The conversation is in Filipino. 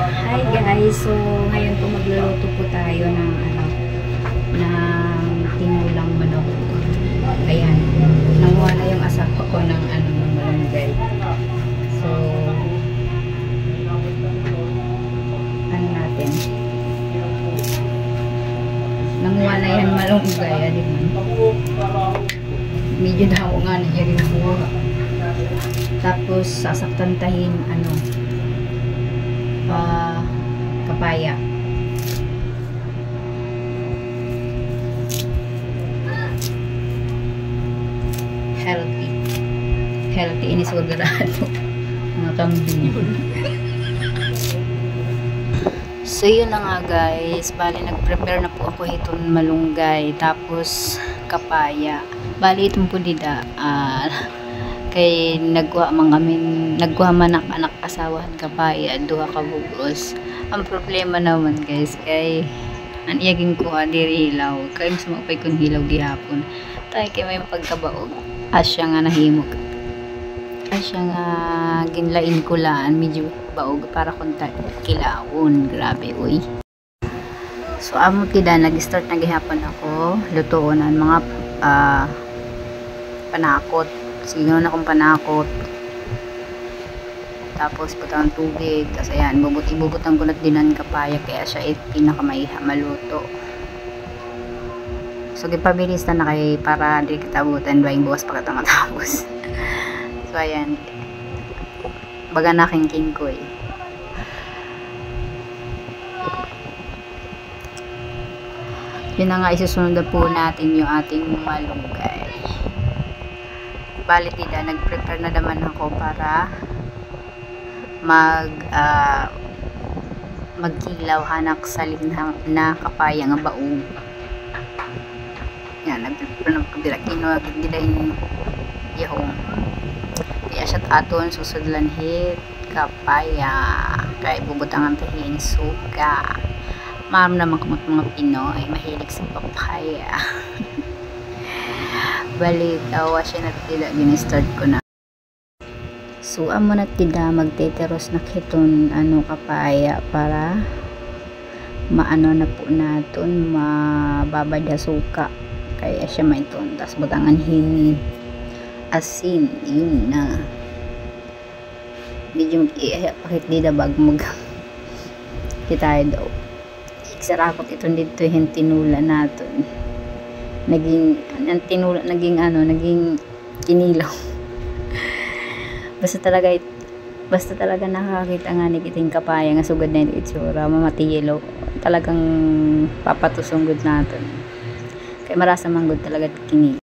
Hi guys, so ngayon po magluluto po tayo ng ng tinulang manok. Ayan, nanguha na yung asawa ko ng malunggay. So ano natin, nanguha na yan malunggay, di ba? Medyo daw nga niya rin po. Tapos sasaktan tahin kapaya. Healthy ini sigurado mga kambing. So yun na nga guys, bali nag-prepare na po ako itong malunggay tapos kapaya. Bali itong pudida kay nagwa man anak asawahan kapaya duha ka bugos. Ang problema naman guys kay ang iyagin ko diri hilaw kay mas maupay kong hilaw gihapon tay kay may pagkabaog asya nga nahimog, asya nga ginlain ko laan medyo baog para kung kilawon. Grabe uy. So amo tida nag-start na gihapon ako lutoon ang mga panakot. Sige na akong panakot. Tapos putang tubig. Tapos ayan, ibubutang ko na dinan kapaya kaya siya pinakamaiha maluto. So gipabilis na kay para di kitabutan baing bukas pagkatapos. So ayan. Baga na king ko eh. Yun na nga, isusunod na po natin yung ating malunggay. Bali tida, nag-prepare na naman ako para magkilaw hanak sa linhang na kapaya nga baog. Yan, nag-prepare na pagdila kinuha gidahin yahong kaya siya aton susudlan hit kapaya kay bubutangan tahin suka. Maram naman kumot mga Pinoy mahilig sa papaya. Balik awa siya na tila gini-start ko na. So amo na tida magteteros na kiton kapaya para maano na po naton mababad na suka kaya siya maiton tas butangan hini asin yun na medyo pakit di da bagmog kita daw iksarakot iton dito yung tinula naton naging kinilaw. basta talaga nakakita nga ni kiting kapaya nga sugad na yung itsura mamatiyelo talagang papatusong good naton kay marasa manggod talaga kini.